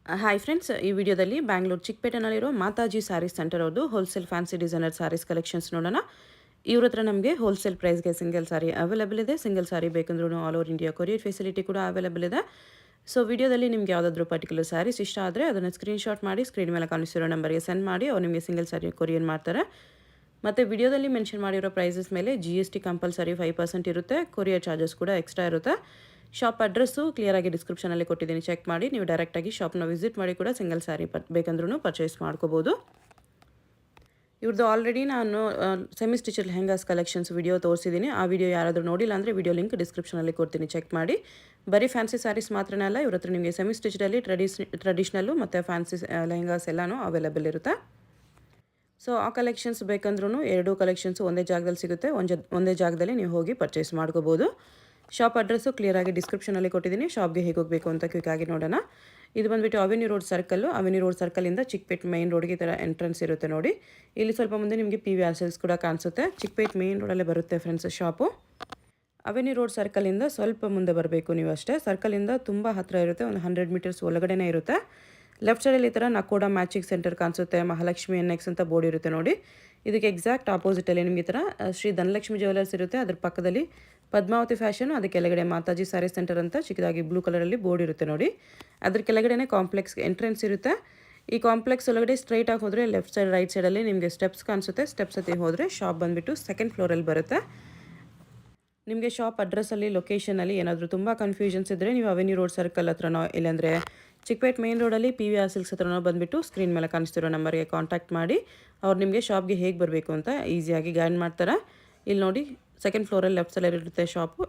Hi friends, ಈ ವಿಡಿಯೋದಲ್ಲಿ ಬ್ಯಾಂಗ್ಳೂರು ಚಿಕ್ಕಪೇಟೆನಲ್ಲಿರೋ ಮಾತಾಜಿ ಸ್ಯಾರೀಸ್ ಸೆಂಟರ್ ಅವ್ರದ್ದು wholesale fancy designer saris collections ನೋಡೋಣ. ಇವ್ರ ಹತ್ರ ನಮಗೆ ಹೋಲ್ಸೇಲ್ ಪ್ರೈಸ್ಗೆ ಸಿಂಗಲ್ ಸಾರಿ ಅವೈಲೇಬಲ್ ಇದೆ. ಸಿಂಗಲ್ ಸಾರಿ ಬೇಕಂದ್ರೂ all over India courier facility ಕೂಡ ಅವೈಲೇಬಲ್ ಇದೆ. ಸೊ ವಿಡಿಯೋದಲ್ಲಿ ನಿಮಗೆ ಯಾವುದಾದ್ರೂ ಪರ್ಟಿಕ್ಯುಲರ್ ಸ್ಯಾರೀಸ್ ಇಷ್ಟ ಆದರೆ ಅದನ್ನು ಸ್ಕ್ರೀನ್ಶಾಟ್ ಮಾಡಿ ಸ್ಕ್ರೀನ್ ಮೇಲೆ ಕಾಣಿಸಿರೋ ನಂಬರ್ಗೆ ಸೆಂಡ್ ಮಾಡಿ ಅವ್ರು ನಿಮಗೆ ಸಿಂಗಲ್ ಸಾರಿ ಕೊರಿಯರ್ ಮಾಡ್ತಾರೆ. ಮತ್ತು ವಿಡಿಯೋದಲ್ಲಿ ಮೆನ್ಷನ್ ಮಾಡಿರೋ ಪ್ರೈಸಸ್ ಮೇಲೆ GST ಕಂಪಲ್ಸರಿ 5% ಇರುತ್ತೆ. ಕೊರಿಯರ್ ಚಾರ್ಜಸ್ ಕೂಡ ಎಕ್ಸ್ಟ್ರಾ ಇರುತ್ತೆ. ಶಾಪ್ ಅಡ್ರೆಸ್ಸು ಕ್ಲಿಯರಾಗಿ ಡಿಸ್ಕ್ರಿಪ್ಷನಲ್ಲಿ ಕೊಟ್ಟಿದ್ದೀನಿ, ಚೆಕ್ ಮಾಡಿ. ನೀವು ಡೈರೆಕ್ಟಾಗಿ ಶಾಪ್ನ ವಿಸಿಟ್ ಮಾಡಿ ಕೂಡ ಸಿಂಗಲ್ ಸ್ಯಾರಿ ಬೇಕಂದ್ರೂ ಪರ್ಚೇಸ್ ಮಾಡ್ಕೋಬೋದು. ಇವ್ರದ್ದು ಆಲ್ರೆಡಿ ನಾನು semi stitch lehengas collections video ತೋರಿಸಿದ್ದೀನಿ. ಆ ವಿಡಿಯೋ ಯಾರಾದರೂ ನೋಡಿಲ್ಲ ಅಂದರೆ ವಿಡಿಯೋ ಲಿಂಕ್ ಡಿಸ್ಕ್ರಿಪ್ಷನಲ್ಲಿ ಕೊಡ್ತೀನಿ, ಚೆಕ್ ಮಾಡಿ. ಬರೀ ಫ್ಯಾನ್ಸಿ ಸ್ಯಾರೀಸ್ ಮಾತ್ರನೇ ಅಲ್ಲ, ಇವ್ರ ಹತ್ರ ನಿಮಗೆ ಸೆಮಿ ಸ್ಟಿಚ್ಡಲ್ಲಿ ಟ್ರೆಡಿಷ್ನಲ್ಲು ಮತ್ತು ಫ್ಯಾನ್ಸಿ ಲೆಹಂಗಾಸ್ ಎಲ್ಲನೂ ಅವೈಲೇಬಲ್ ಇರುತ್ತೆ. ಸೊ ಆ ಕಲೆಕ್ಷನ್ಸ್ ಬೇಕಂದ್ರೂ ಎರಡೂ ಕಲೆಕ್ಷನ್ಸು ಒಂದೇ ಜಾಗದಲ್ಲಿ ಸಿಗುತ್ತೆ. ಒಂದೇ ಜಾಗದಲ್ಲಿ ನೀವು ಹೋಗಿ ಪರ್ಚೇಸ್ ಮಾಡ್ಕೋಬೋದು. ಶಾಪ್ ಅಡ್ರೆಸ್ಸು ಕ್ಲಿಯರಾಗಿ ಡಿಸ್ಕ್ರಿಪ್ಷನಲ್ಲಿ ಕೊಟ್ಟಿದ್ದೀನಿ. ಶಾಪ್ಗೆ ಹೇಗೆ ಹೋಗಬೇಕು ಅಂತ ಕ್ವಿಕ್ಕಾಗಿ ನೋಡೋಣ. ಇದು ಬಂದುಬಿಟ್ಟು Avenue Road circle. Avenue Road ಸರ್ಕಲಿಂದ ಚಿಕ್ಕಪೇಟ್ ಮೈನ್ ರೋಡ್ಗೆ ಈ ಥರ ಎಂಟ್ರೆನ್ಸ್ ಇರುತ್ತೆ ನೋಡಿ. ಇಲ್ಲಿ ಸ್ವಲ್ಪ ಮುಂದೆ ನಿಮಗೆ PVR ಸೇಲ್ಸ್ ಕೂಡ ಕಾಣಿಸುತ್ತೆ. ಚಿಕ್ಕಪೇಟ್ ಮೈನ್ ರೋಡಲ್ಲೇ ಬರುತ್ತೆ ಫ್ರೆಂಡ್ಸ್ ಶಾಪು. ಅವೆನ್ಯೂ ರೋಡ್ ಸರ್ಕಲಿಂದ ಸ್ವಲ್ಪ ಮುಂದೆ ಬರಬೇಕು ನೀವು ಅಷ್ಟೇ. ಸರ್ಕಲಿಂದ ತುಂಬ ಹತ್ತಿರ ಇರುತ್ತೆ, ಒಂದು 100 ಮೀಟರ್ಸ್ ಒಳಗಡೆನೇ ಇರುತ್ತೆ. ಲೆಫ್ಟ್ ಸೈಡಲ್ಲಿ ಈ ಥರ ನಕೋಡ ಮ್ಯಾಚಿಂಗ್ ಸೆಂಟರ್ ಕಾಣಿಸುತ್ತೆ. ಮಹಾಲಕ್ಷ್ಮಿ NX ಅಂತ ಬೋರ್ಡ್ ಇರುತ್ತೆ ನೋಡಿ. ಇದಕ್ಕೆ ಎಕ್ಸಾಕ್ಟ್ ಆಪೋಸಿಟಲ್ಲಿ ನಿಮಗೆ ಈ ಥರ ಶ್ರೀ ಧನಲಕ್ಷ್ಮಿ ಜ್ಯುವೆಲರ್ಸ್ ಇರುತ್ತೆ. ಅದ್ರ ಪಕ್ಕದಲ್ಲಿ ಪದ್ಮಾವತಿ ಫ್ಯಾಷನ್, ಅದರ ಕೆಳಗಡೆ ಮಾತಾಜಿ ಸ್ಯಾರಿ ಸೆಂಟರ್ ಅಂತ ಚಿಕ್ಕದಾಗಿ ಬ್ಲೂ ಕಲರಲ್ಲಿ ಬೋರ್ಡ್ ಇರುತ್ತೆ ನೋಡಿ. ಅದ್ರ ಕೆಳಗಡೆನೇ ಕಾಂಪ್ಲೆಕ್ಸ್ಗೆ ಎಂಟ್ರೆನ್ಸ್ ಇರುತ್ತೆ. ಈ ಕಾಂಪ್ಲೆಕ್ಸ್ ಒಳಗಡೆ ಸ್ಟ್ರೈಟಾಗಿ ಹೋದರೆ ಲೆಫ್ಟ್ ಸೈಡ್ ರೈಟ್ ಸೈಡಲ್ಲಿ ನಿಮಗೆ ಸ್ಟೆಪ್ಸ್ ಕಾಣಿಸುತ್ತೆ. ಸ್ಟೆಪ್ಸ್ ಹತ್ತಿ ಹೋದರೆ ಶಾಪ್ ಬಂದುಬಿಟ್ಟು ಸೆಕೆಂಡ್ ಫ್ಲೋರಲ್ಲಿ ಬರುತ್ತೆ. ನಿಮಗೆ ಶಾಪ್ ಅಡ್ರೆಸ್ಸಲ್ಲಿ ಲೊಕೇಶನಲ್ಲಿ ಏನಾದರೂ ತುಂಬ ಕನ್ಫ್ಯೂಷನ್ಸ್ ಇದ್ದರೆ ನೀವು ಅವೆನ್ಯೂ ರೋಡ್ ಸರ್ಕಲ್ ಹತ್ರನೋ ಇಲ್ಲಾಂದರೆ ಚಿಕ್ಕಪೇಟ್ ಮೇನ್ ರೋಡಲ್ಲಿ PVR ಸಿಲ್ಕ್ಸ್ ಹತ್ರನೋ ಬಂದುಬಿಟ್ಟು ಸ್ಕ್ರೀನ್ ಮೇಲೆ ಕಾಣಿಸ್ತಿರೋ ನಂಬರ್ಗೆ ಕಾಂಟ್ಯಾಕ್ಟ್ ಮಾಡಿ ಅವ್ರು ನಿಮಗೆ ಶಾಪ್ಗೆ ಹೇಗೆ ಬರಬೇಕು ಅಂತ ಈಸಿಯಾಗಿ ಗೈಡ್ ಮಾಡ್ತಾರೆ. ಇಲ್ಲಿ ನೋಡಿ, ಸೆಕೆಂಡ್ ಫ್ಲೋರಲ್ಲಿ ಲೆಫ್ಟ್ ಸೈಡಲ್ಲಿ ಇರುತ್ತೆ ಶಾಪು.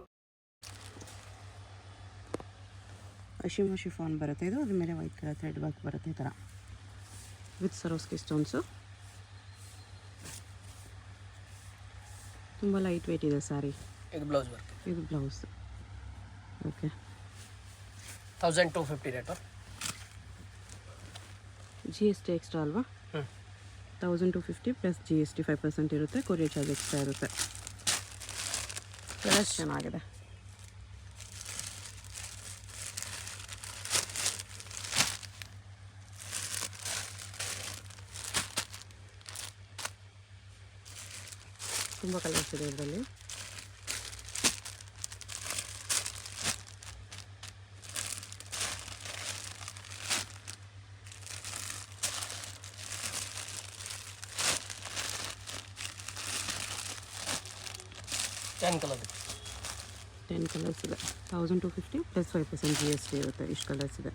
ಶಿಮೋ ಶಿಫಾನ್ ಬರುತ್ತೆ ಇದು. ಅದ್ರ ಮೇಲೆ ವೈಟ್ ಕಲರ್ ಥ್ರೆಡ್ ವರ್ಕ್ ಬರುತ್ತೆ ಈ ಥರ ವಿತ್ ಸರೋಸ್ಕಿ ಸ್ಟೋನ್ಸು. ತುಂಬ ಲೈಟ್ ವೆಯ್ಟ್ ಇದೆ ಸ್ಯಾರಿ. ಇದು ಬ್ಲೌಸ್ ವರ್ಕ್. ಇದು blouse. Okay, 1250 rate. GST extra ಅಲ್ವಾ? 1250 ಪ್ಲಸ್ GST 5% ಇರುತ್ತೆ. ಕೊರಿಯರ್ ಚಾರ್ಜ್ ಎಕ್ಸ್ಟ್ರಾ ಇರುತ್ತೆ. ಕಲರ್ಸ್ ಚೆನ್ನಾಗಿದೆ. ತುಂಬ ಕಲರ್ಸ್ ಇದೆ ಇದರಲ್ಲಿ. ಟೆನ್ ಕಲರ್ 10 ಕಲರ್ಸ್ ಇದೆ. 1250 ಪ್ಲಸ್ 5% GST ಇರುತ್ತೆ. ಇಷ್ಟು ಕಲರ್ಸ್ ಇದೆ.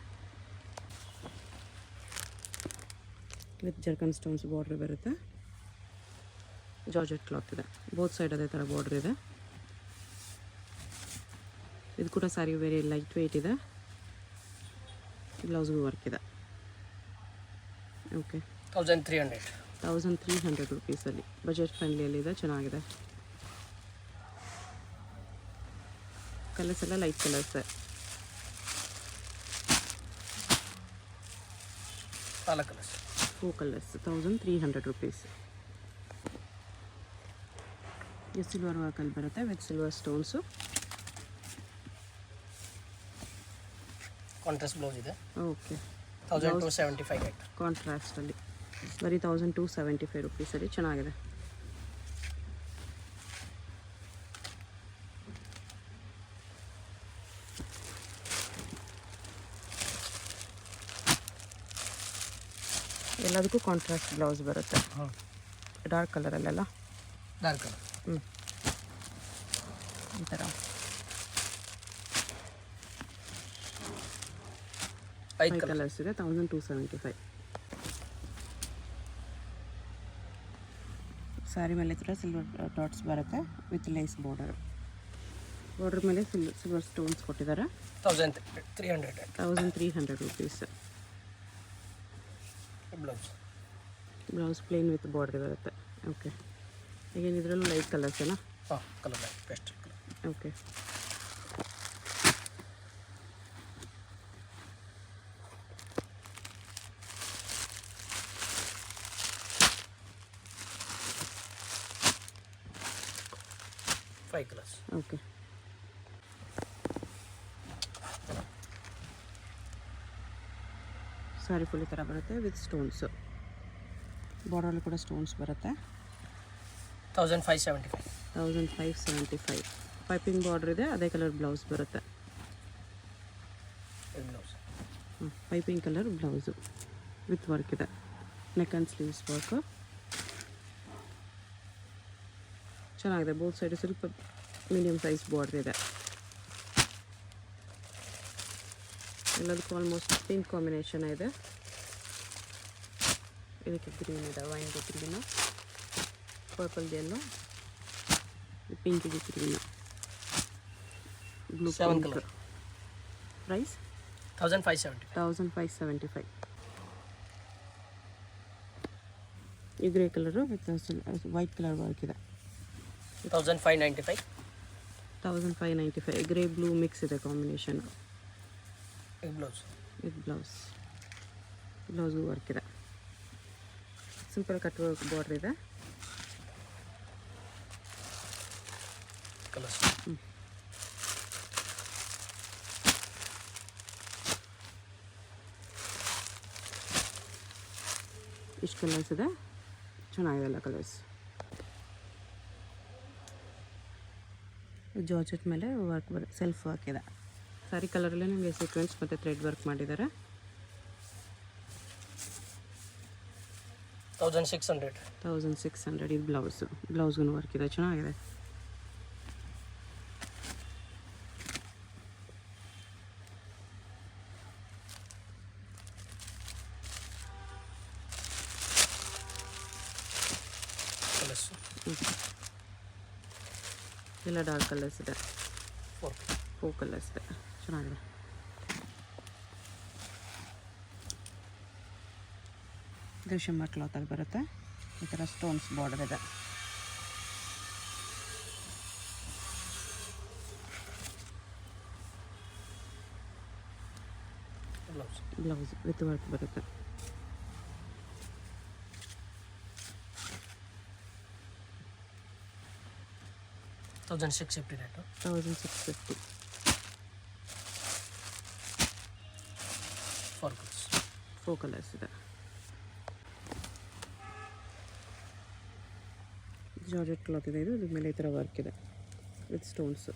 ವಿತ್ ಜರ್ಕನ್ ಸ್ಟೋನ್ಸ್ ಬಾರ್ಡ್ರ್ ಬರುತ್ತೆ. ಜಾರ್ಜೆಟ್ ಕ್ಲಾತ್ ಇದೆ. ಬೋತ್ ಸೈಡ್ ಅದೇ ಥರ ಬಾರ್ಡ್ರ್ ಇದೆ. ಇದು ಕೂಡ ಸ್ಯಾರಿ ವೆರಿ ಲೈಟ್ ವೆಯ್ಟ್ ಇದೆ. ಬ್ಲೌಸ್ಗೂ ವರ್ಕ್ ಇದೆ. ಓಕೆ, 1300 ರುಪೀಸಲ್ಲಿ ಬಜೆಟ್ ಫ್ರೆಂಡ್ಲಿಯಲ್ಲಿದೆ, ಚೆನ್ನಾಗಿದೆ. ಕಲರ್ಸ್ ಎಲ್ಲ light colours. 4 colours. 4 colours 1300 rupees. ಇದು ಸಿಲ್ವರ್ ವರ್ಕಲ್ಲಿ ಬರುತ್ತೆ with silver stones. Contrast blouse ಇದೆ. Okay, 1275 rate. ಕಾಂಟ್ರಾಸ್ಟಲ್ಲಿ ಬರೀ 1275 ರುಪೀಸಲ್ಲಿ ಚೆನ್ನಾಗಿದೆ. ಎಲ್ಲದಕ್ಕೂ ಕಾಂಟ್ರಾಸ್ಟ್ ಬ್ಲೌಸ್ ಬರುತ್ತೆ. ಡಾರ್ಕ್ ಕಲರಲ್ಲೆಲ್ಲ. Dark colour. ಈ ಥರ 5 ಕಲರ್ಸ್ ಇದೆ. 1275. ಸ್ಯಾರಿ ಮೇಲೆ ಥರ ಸಿಲ್ವರ್ ಡಾಟ್ಸ್ ಬರುತ್ತೆ ವಿತ್ ಲೇಸ್ ಬಾರ್ಡರ್. ಬಾರ್ಡರ್ ಮೇಲೆ ಸಿಲ್ವರ್ ಸ್ಟೋನ್ಸ್ ಕೊಟ್ಟಿದ್ದಾರೆ. 1300 rupees. Blouse plain with border ಬರುತ್ತೆ. ಓಕೆ, ಈಗ ಇದರಲ್ಲೂ ಲೈಟ್ ಕಲರ್ಸ್ ಅಲ್ಲ? ಹಾಂ, colour light pastel colour. Okay, five colours. Okay, sari full ಈ ಥರ ಬರುತ್ತೆ ವಿತ್ ಸ್ಟೋನ್ಸು. ಬಾರ್ಡರ್ಲ್ಲೂ ಕೂಡ ಸ್ಟೋನ್ಸ್ ಬರುತ್ತೆ. 1575. 1575. ಪೈಪಿಂಗ್ ಬಾರ್ಡ್ರ್ ಇದೆ, ಅದೇ ಕಲರ್ ಬ್ಲೌಸ್ ಬರುತ್ತೆ. Blouse piping colour blouse with work ಇದೆ. ನೆಕ್ ಆ್ಯಂಡ್ ಸ್ಲೀವ್ಸ್ ವರ್ಕು ಚೆನ್ನಾಗಿದೆ. ಬೋತ್ ಸೈಡು ಸ್ವಲ್ಪ ಮೀಡಿಯಮ್ ಸೈಜ್ ಬಾರ್ಡ್ರ್ ಇದೆ. ಎಲ್ಲದಕ್ಕೂ ಆಲ್ಮೋಸ್ಟ್ ಪಿಂಕ್ ಕಾಂಬಿನೇಷನ್ ಇದೆ. ಇದಕ್ಕೆ ಗ್ರೀನ್ ಇದೆ, ವೈನ್ಗೆ ಗ್ರೀನು, ಪರ್ಪಲ್ಗೆ ಎಲ್ಲೋ, ಪಿಂಕಿಗೆ green, blue 7 pink. color. Price 1570. 1575. ಈ grey colour with white colour work ಇದೆ. 1595. 1595. ಗ್ರೇ ಬ್ಲೂ ಮಿಕ್ಸ್ ಇದೆ ಕಾಂಬಿನೇಷನ್ ಬ್ಲೌಸ್ ವಿತ್ ಬ್ಲೌಸ್ಗೂ ವರ್ಕ್ ಇದೆ. ಸಿಂಪಲ್ ಕಟ್ ವರ್ಕ್ ಬಾರ್ಡರ್ ಇದೆ. ಕಲರ್ಸ್ ಇಷ್ಟು ಕಲರ್ಸ್ ಇದೆ, ಚೆನ್ನಾಗಿದೆ ಎಲ್ಲ ಕಲರ್ಸ್. ಜಾರ್ಜೆಟ್ ಮೇಲೆ ವರ್ಕ್ ಸೆಲ್ಫ್ ವರ್ಕ್ ಇದೆ. ಸ್ಯಾರಿ ಕಲರಲ್ಲೇ ನಿಮಗೆ ಸೀಕ್ವೆನ್ಸ್ ಮತ್ತು ಥ್ರೆಡ್ ವರ್ಕ್ ಮಾಡಿದ್ದಾರೆ. 1600. 1600. ಇದು ಬ್ಲೌಸ್ಗೂ ವರ್ಕ್ ಇದೆ, ಚೆನ್ನಾಗಿದೆ. ಕಲರ್ಸ್ ಎಲ್ಲ ಡಾರ್ಕ್ ಕಲರ್ಸ್ ಇದೆ. 4 ಕಲರ್ಸ್ ಇದೆ, ಚೆನ್ನಾಗಿದೆ. ಇದು ಶಿಮ್ಮರ್ ಕ್ಲಾತಲ್ಲಿ ಬರುತ್ತೆ. ಈ ಥರ ಸ್ಟೋನ್ಸ್ ಬಾರ್ಡರ್ ಇದೆ. ಬ್ಲೌಸ್ ವಿತ್ ವರ್ಕ್ ಬರುತ್ತೆ. $1650 ರೇಟು. 1650. 4 colors. 4 ಕಲರ್ಸ್ ಇದೆ. ಜಾರ್ಜೆಟ್ ಕ್ಲಾತ್ ಇದೆ. ಇದ್ರ ಮೇಲೆ ಈ ಥರ ವರ್ಕ್ ಇದೆ with stones.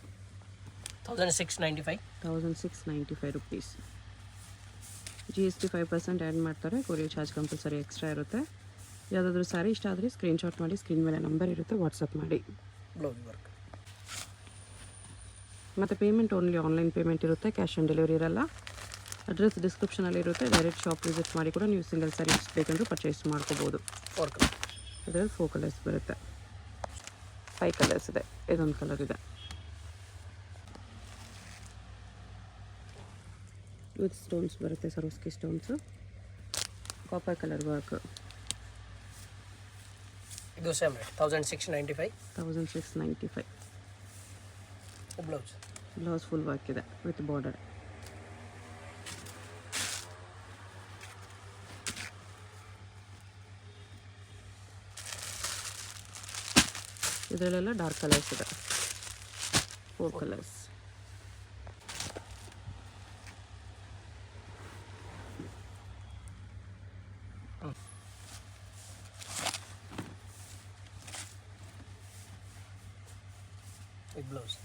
1695. 1695 rupees. GST 5% add ಮಾಡ್ತಾರೆ. ಕೊರಿಯರ್ ಚಾರ್ಜ್ ಕಂಪಲ್ಸರಿ ಎಕ್ಸ್ಟ್ರಾ ಇರುತ್ತೆ. ಯಾವುದಾದ್ರೂ ಸ್ಯಾರಿ ಇಷ್ಟ ಆದರೆ ಸ್ಕ್ರೀನ್ಶಾಟ್ ಮಾಡಿ, ಸ್ಕ್ರೀನ್ ಮೇಲೆ ನಂಬರ್ ಇರುತ್ತೆ, ವಾಟ್ಸಪ್ ಮಾಡಿ. ಬ್ಲೌಸ್ ವರ್ಕ್ ಮತ್ತು ಪೇಮೆಂಟ್ ಓನ್ಲಿ ಆನ್ಲೈನ್ ಪೇಮೆಂಟ್ ಇರುತ್ತೆ, ಕ್ಯಾಶ್ ಆನ್ ಡೆಲಿವರಿ ಇರಲ್ಲ. ಅಡ್ರೆಸ್ ಡಿಸ್ಕ್ರಿಪ್ಷನಲ್ಲಿ ಇರುತ್ತೆ. ಡೈರೆಕ್ಟ್ ಶಾಪ್ ವಿಸಿಟ್ ಮಾಡಿ ಕೂಡ ನೀವು ಸಿಂಗಲ್ ಸ್ಯಾರಿ ಬೇಕಂದ್ರೂ ಪರ್ಚೇಸ್ ಮಾಡ್ಕೋಬೋದು. 4 color. ಇದರಲ್ಲಿ 4 ಕಲರ್ಸ್ ಬರುತ್ತೆ. 5 ಕಲರ್ಸ್ ಇದೆ. ಇದೊಂದು ಕಲರ್ ಇದೆ ವಿತ್ ಸ್ಟೋನ್ಸ್ ಬರುತ್ತೆ, Swarovski stones, copper colour work. ಇದು same rate 1695. 1695. Blouse full work ಇದೆ ವಿತ್ ಬಾರ್ಡರ್. ಇದರಲ್ಲೆಲ್ಲ ಡಾರ್ಕ್ ಕಲರ್ಸ್ ಇದೆ. 4 ಕಲರ್ಸ್. ಇದು ಬ್ಲೌಸ್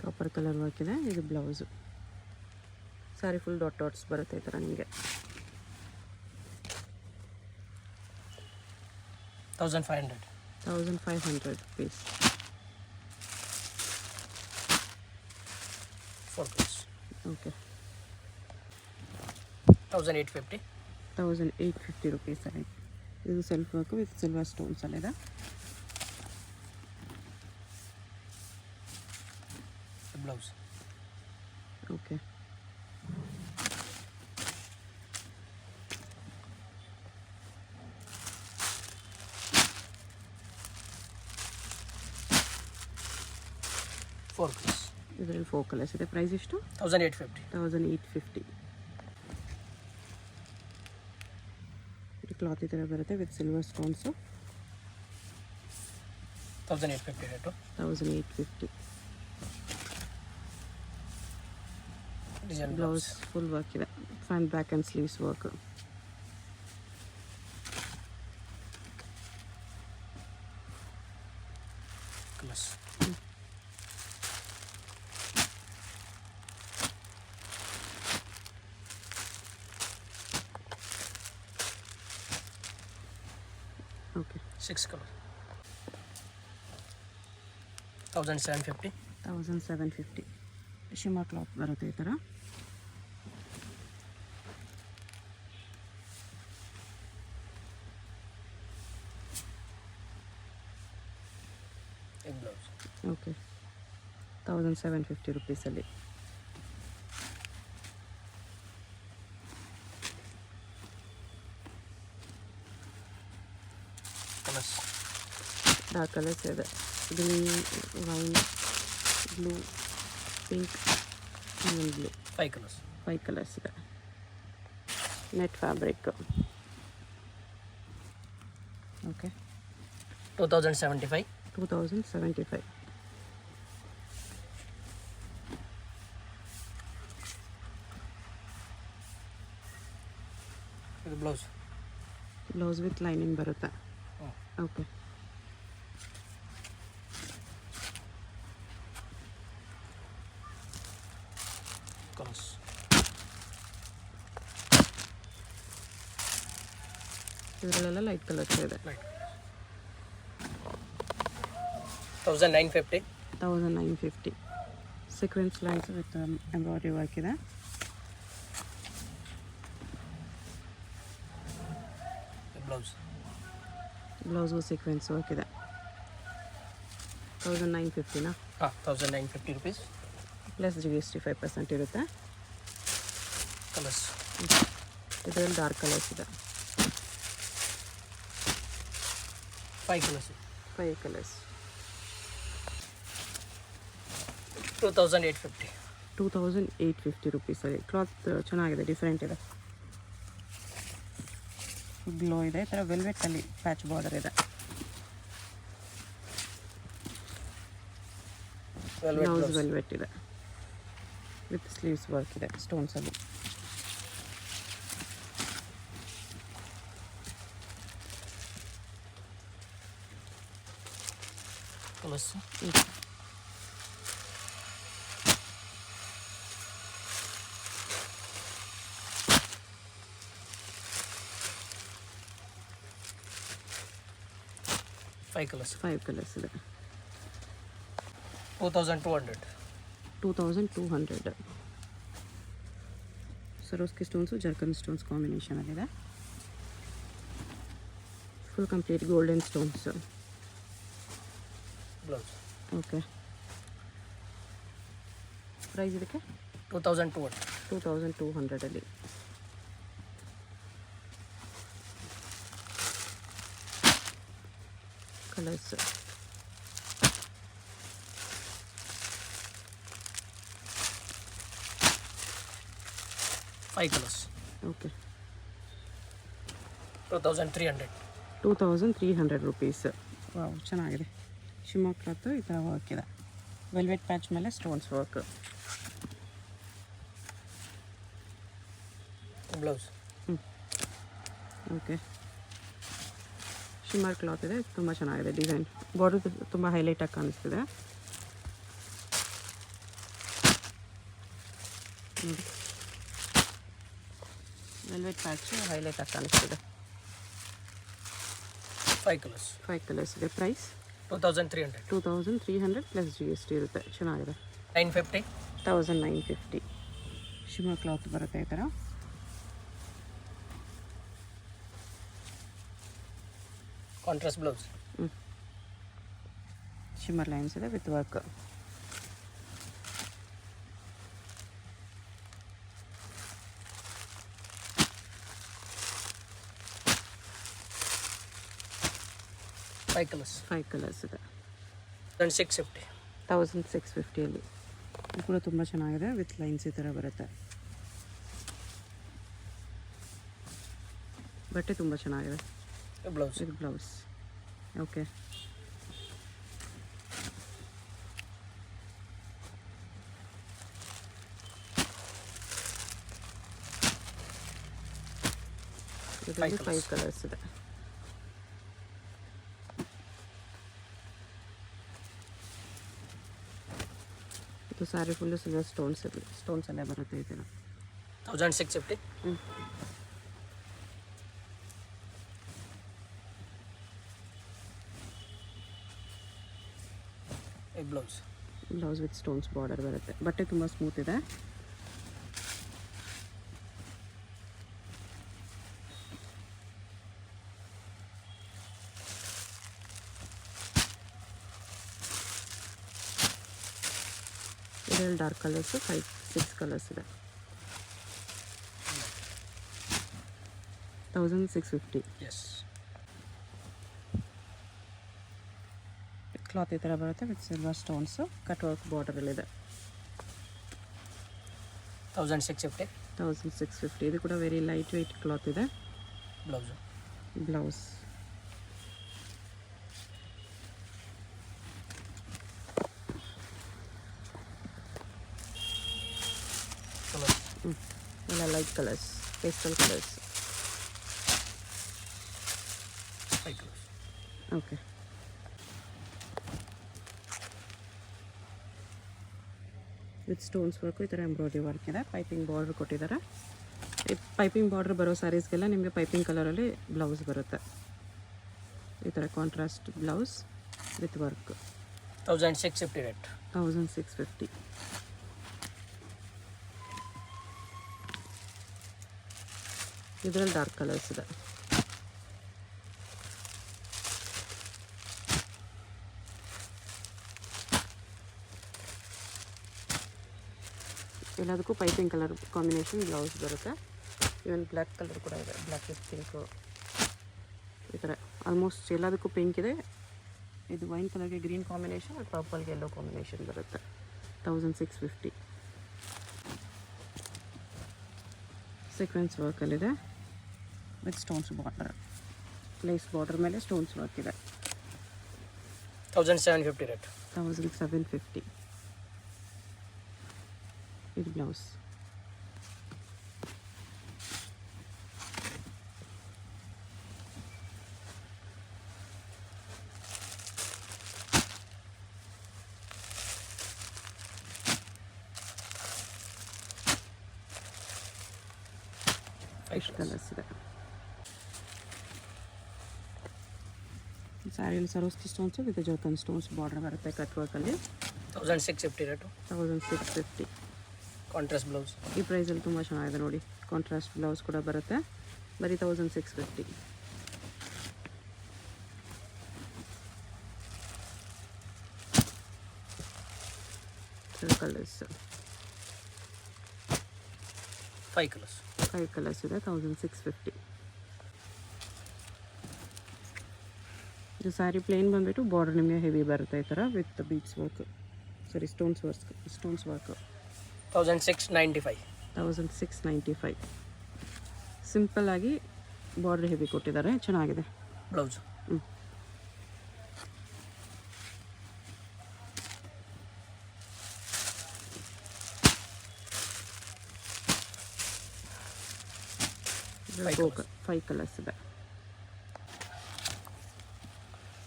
ಕಾಪರ್ ಕಲರ್ ವರ್ಕ್ ಇದೆ. ಇದು ಬ್ಲೌಸು. ಸ್ಯಾರಿ ಫುಲ್ ಡಾಟ್ಸ್ ಬರುತ್ತೆ ಈ ಥರ ನಿಮಗೆ. 1500. 1500 rupees. 4 colors. ಓಕೆ. 1850. 1850 rupees ಆಗಿ. ಇದು ಸೆಲ್ಫ್ ವರ್ಕು ವಿತ್ ಸಿಲ್ವರ್ ಸ್ಟೋನ್ಸಲ್ಲಿದೆ. Blouse okay. ಇದರಲ್ಲಿ 4 ಕಲರ್ಸ್ ಇದೆ. ಪ್ರೈಸ್ ಎಷ್ಟು? 1850. 1850. ಇದು ಕ್ಲಾತ್ ಈ ಥರ ಬರುತ್ತೆ with silver stones. 1850 rate. 1850. Design blouse full work ಇದೆ. Front back and sleeves work. Colours. Okay 6 colour. 1750. 1750 ಶಿಮಾ ಕ್ಲಾತ್ ಬರುತ್ತೆ ಈ ಥರ. ಬ್ಲೌಸ್. ಓಕೆ 1750 ರುಪೀಸಲ್ಲಿ. ಕಲರ್ಸ್. ಡಾರ್ಕ್ ಕಲರ್ಸ್ ಇದೆ, green, wine, blue, pink, and blue. 5 colours. 5 colours ಇದೆ. Net fabric. ಓಕೆ 2075. 2075. ಇದು blouse. Blouse with lining ಬರುತ್ತೆ. Okay colours. ಇದರಲ್ಲೆಲ್ಲ ಲೈಟ್ ಕಲರ್ಸ್ ಇದೆ. 1950. 1950 sequence lines with embroidery work ಇದೆ. ಬ್ಲೌಸ್. ಬ್ಲೌಸು ಸೀಕ್ವೆನ್ಸ್ ವರ್ಕ್ ಇದೆ. 1950ನಾ? ಹಾಂ 1950 rupees. Plus GST 5% ಇರುತ್ತೆ. Colours. ಇದರಲ್ಲಿ ಡಾರ್ಕ್ ಕಲರ್ಸ್ ಇದೆ. 5 ಕಲರ್ಸ್. 5 ಕಲರ್ಸ್. 2850. 2850 ರುಪೀಸಲ್ಲಿ. ಕ್ಲಾತ್ ಚೆನ್ನಾಗಿದೆ, ಡಿಫ್ರೆಂಟ್ ಇದೆ, ಗ್ಲೋ ಇದೆ. ಈ ಥರ ವೆಲ್ವೆಟಲ್ಲಿ ಪ್ಯಾಚ್ ಬಾರ್ಡರ್ ಇದೆ. ಬ್ಲೌಸ್ ವೆಲ್ವೆಟ್ ಇದೆ ವಿತ್ ಸ್ಲೀವ್ಸ್ ವರ್ಕ್ ಇದೆ ಸ್ಟೋನ್ಸಲ್ಲಿ. ಕಲರ್ಸ್. ಫೈವ್ ಕಲರ್ಸ್ ಇದೆ. 2200. 2200. ಸರೋಸ್ಕಿ ಸ್ಟೋನ್ಸು ಜರ್ಕನ್ ಸ್ಟೋನ್ಸ್ ಕಾಂಬಿನೇಷನಲ್ಲಿದೆ. Full complete golden stones. Blouse. Okay price ಇದಕ್ಕೆ 2200. 2200ಅಲ್ಲಿ. Colours. Five colours. Okay 2300. 2300 rupees. Wow ಚೆನ್ನಾಗಿದೆ. ಶಿಮಾ ಕ್ಲಾತು ಈ ಥರ ವರ್ಕ್ ಇದೆ. ವೆಲ್ವೆಟ್ ಪ್ಯಾಚ್ ಮೇಲೆ stones work. Blouse. Okay shimmer cloth ಇದೆ, ತುಂಬ ಚೆನ್ನಾಗಿದೆ ಡಿಸೈನ್. ಬಾರ್ಡರ್ ತುಂಬ ಹೈಲೈಟಾಗಿ ಕಾಣಿಸ್ತಿದೆ. ನೋಡಿ ವೆಲ್ವೆಟ್ ಪ್ಯಾಚು ಹೈಲೈಟಾಗಿ ಕಾಣಿಸ್ತಿದೆ. 5 ಕಲರ್ಸ್. 5 ಕಲರ್ಸ್ ಇದೆ. ಪ್ರೈಸ್ 2300. 2300 ಪ್ಲಸ್ GST ಇರುತ್ತೆ. ಚೆನ್ನಾಗಿದೆ. 950. 1950 ಶಿಮಾ ಕ್ಲಾತ್ ಬರುತ್ತೆ ಈ ಥರ. Contrast blouse. ಶಿಮ್ಮರ್ ಲೈನ್ಸ್ ಇದೆ with work. Five colours. 5 colours ಇದೆ. 1650. 1650ಅಲ್ಲಿ. ಇದು ಕೂಡ ತುಂಬ ಚೆನ್ನಾಗಿದೆ ವಿತ್ ಲೈನ್ಸ್ ಈ ಥರ ಬರುತ್ತೆ. ಬಟ್ಟೆ ತುಂಬ ಚೆನ್ನಾಗಿದೆ. ಬ್ಲೌಸ್. ಇದು ಬ್ಲೌಸ್. ಓಕೆ ಇದರಲ್ಲಿ 5 ಕಲರ್ಸ್ ಇದೆ. ಇದು ಸ್ಯಾರಿ ಫುಲ್ಲು ಸಿಲ್ವರ್ ಸ್ಟೋನ್ಸ್ ಎಲ್ಲ ಬರುತ್ತೆ ಈ ಥರ. 1650. A blouse. Blouse with stones border ಬರುತ್ತೆ. ಬಟ್ಟೆ ತುಂಬ ಸ್ಮೂತ್ ಇದೆ. ಇದರಲ್ಲಿ ಡಾರ್ಕ್ ಕಲರ್ಸು 5-6 ಕಲರ್ಸ್ ಇದೆ. 1650. Yes. ಕ್ಲಾತ್ ಈ ಥರ ಬರುತ್ತೆ with silver stones cut work ಬಾರ್ಡರಲ್ಲಿದೆ. 1650. 1650. ಇದು ಕೂಡ ವೆರಿ ಲೈಟ್ ವೆಯ್ಟ್ ಕ್ಲಾತ್ ಇದೆ. Blouse. Blouse Colors. ಎಲ್ಲ light colours, pastel colours. 5 colors. Okay. With stones work ಈ ಥರ ಎಂಬ್ರಾಯ್ಡ್ರಿ ವರ್ಕ್ ಇದೆ. ಪೈಪಿಂಗ್ ಬಾರ್ಡ್ರ್ ಕೊಟ್ಟಿದ್ದಾರೆ. ಈ ಪೈಪಿಂಗ್ ಬಾರ್ಡ್ರ್ ಬರೋ ಸ್ಯಾರೀಸ್ಗೆಲ್ಲ ನಿಮಗೆ ಪೈಪಿಂಗ್ ಕಲರಲ್ಲಿ ಬ್ಲೌಸ್ ಬರುತ್ತೆ. ಈ ಥರ contrast blouse with work. 1650 rate. 1650. ಇದರಲ್ಲಿ ಡಾರ್ಕ್ ಕಲರ್ಸ್ ಇದೆ. ಎಲ್ಲದಕ್ಕೂ ಪೈಪಿಂಗ್ ಕಲರ್ ಕಾಂಬಿನೇಷನ್ ಬ್ಲೌಸ್ ಬರುತ್ತೆ. ಇವನ್ ಬ್ಲ್ಯಾಕ್ ಕಲರ್ ಕೂಡ ಇದೆ. ಬ್ಲ್ಯಾಕ್ ವಿತ್ ಪಿಂಕು ಈ ಥರ ಆಲ್ಮೋಸ್ಟ್ ಎಲ್ಲದಕ್ಕೂ ಪಿಂಕ್ ಇದೆ. ಇದು ವೈನ್ ಕಲರ್ಗೆ ಗ್ರೀನ್ ಕಾಂಬಿನೇಷನ್, ಪರ್ಪಲ್ಗೆ ಯೆಲ್ಲೋ ಕಾಂಬಿನೇಷನ್ ಬರುತ್ತೆ. 1650. ಸೀಕ್ವೆನ್ಸ್ ವರ್ಕಲ್ಲಿದೆ with stones border. Lace border ಮೇಲೆ ಸ್ಟೋನ್ಸ್ ವರ್ಕ್ ಇದೆ. 1750 rate. 1750. ಇದು ಬ್ಲೌಸ್. ಎಷ್ಟು ಕಲರ್ಸ್ ಇದೆ. ಸ್ಯಾರಿಯಲ್ಲಿ Swarovski stones with zircon stones border ಬರುತ್ತೆ ಕಟ್ ವರ್ಕಲ್ಲಿ. 1650 rate. 1650. Contrast blouse. ಈ ಪ್ರೈಸಲ್ಲಿ ತುಂಬ ಚೆನ್ನಾಗಿದೆ ನೋಡಿ. ಕಾಂಟ್ರಾಸ್ಟ್ ಬ್ಲೌಸ್ ಕೂಡ ಬರುತ್ತೆ. ಬರೀ 1650. Colours 5 colors. 5 ಕಲರ್ಸ್ ಇದೆ. 1650. ಇದು ಸ್ಯಾರಿ ಪ್ಲೇನ್ ಬಂದುಬಿಟ್ಟು ಬಾರ್ಡರ್ ನಿಮಗೆ ಹೆವಿ ಬರುತ್ತೆ ಈ ಥರ with beads work, sorry stones work. 1695. 1695. Simple ಆಗಿ ಬಾರ್ಡರ್ ಹೆವಿ ಕೊಟ್ಟಿದ್ದಾರೆ, ಚೆನ್ನಾಗಿದೆ. Blouse. ಫೈವ್ ಕಲರ್ಸ್ ಇದೆ.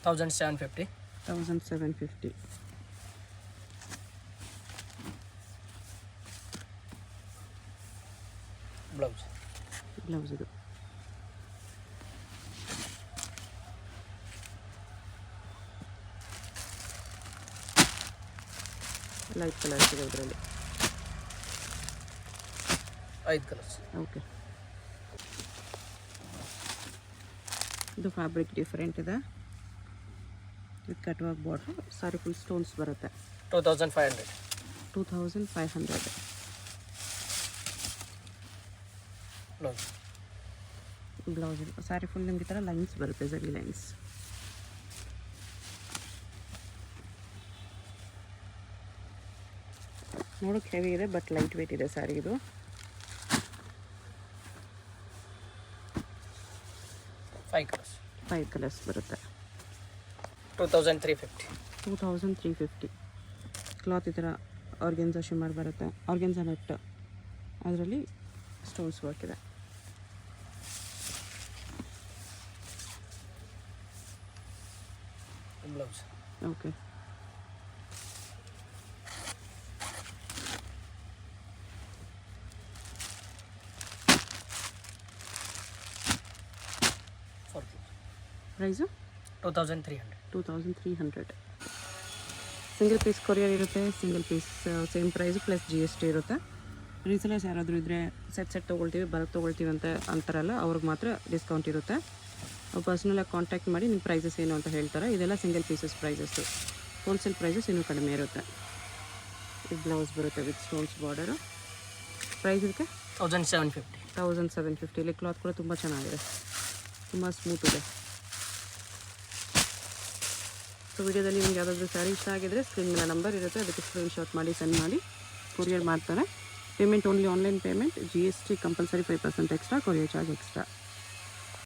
1750. 1750. Blouse. ಬ್ಲೌಸ್ ಇದು. ಲೈಟ್ ಕಲರ್ಸ್ ಇದೆ ಇದರಲ್ಲಿ. 5 colors. ಓಕೆ. ಇದು ಫ್ಯಾಬ್ರಿಕ್ ಡಿಫರೆಂಟ್ ಇದೆ with cut work border. Sorry full stones ಬರುತ್ತೆ. 2500. 2500. Blouse. ಬ್ಲೌಸ್ ಸ್ಯಾರಿ ಫುಲ್ ನಿಮಗೆ ಈ ಥರ ಲೈನ್ಸ್ ಬರುತ್ತೆ, ಜರಿ ಲೈನ್ಸ್. ನೋಡೋಕ್ಕೆ ಹೆವಿ ಇದೆ ಬಟ್ ಲೈಟ್ ವೇಟ್ ಇದೆ ಸ್ಯಾರಿ ಇದು. 5 colors. 5 ಕಲರ್ಸ್ ಬರುತ್ತೆ. 2350. 2350. ಕ್ಲಾತ್ ಈ ಥರ ಆರ್ಗೆನ್ಸಾ ಶಿಮ್ಮರ್ ಬರುತ್ತೆ, ಆರ್ಗೆನ್ಸಾ ನೆಟ್, ಅದರಲ್ಲಿ ಸ್ಟೋನ್ಸ್ ವರ್ಕ್ ಇದೆ. Blouse. Okay. Price 2300. 2300. Single piece courier ಇರುತ್ತೆ, single piece same price plus GST ಇರುತ್ತೆ. ರೀಸೆಲರ್ಸ್ ಯಾರಾದರೂ ಇದ್ದರೆ ಸೆಟ್ ತೊಗೊಳ್ತೀವಿ ಬಲ್ಕ್ ತೊಗೊಳ್ತೀವಿ ಅಂತಾರಲ್ಲ ಅವ್ರಿಗೆ ಮಾತ್ರ ಡಿಸ್ಕೌಂಟ್ ಇರುತ್ತೆ. ಅವ್ರು ಪರ್ಸ್ನಲಾಗಿ ಕಾಂಟ್ಯಾಕ್ಟ್ ಮಾಡಿ ನಿಮ್ಮ ಪ್ರೈಸಸ್ ಏನು ಅಂತ ಹೇಳ್ತಾರೆ. ಇದೆಲ್ಲ single pieces prices. Wholesale prices ಇನ್ನೂ ಕಡಿಮೆ ಇರುತ್ತೆ. ಇದು ಬ್ಲೌಸ್ ಬರುತ್ತೆ ವಿತ್ ಸ್ಟೋನ್ಸ್ ಬಾರ್ಡರು. ಪ್ರೈಸ್ ಇದಕ್ಕೆ 1750. 1750. ಇಲ್ಲಿ ಕ್ಲಾತ್ ಕೂಡ ತುಂಬ ಚೆನ್ನಾಗಿದೆ, ತುಂಬ ಸ್ಮೂತ್ ಇದೆ. ಸೊ ವಿಡಿಯೋದಲ್ಲಿ ನಿಮ್ಗೆ ಯಾವುದಾದ್ರೂ ಸ್ಯಾರಿ ಇಷ್ಟ ಆಗಿದ್ರೆ ಸ್ಕ್ರೀನ್ ಮೇಲೆ ನಂಬರ್ ಇರುತ್ತೆ, ಅದಕ್ಕೆ ಸ್ಕ್ರೀನ್ಶಾಟ್ ಮಾಡಿ ಸೆಂಡ್ ಮಾಡಿ ಕೊರಿಯರ್ ಮಾಡ್ತಾರೆ. Payment only online payment. GST compulsory 5% extra, courier charge extra.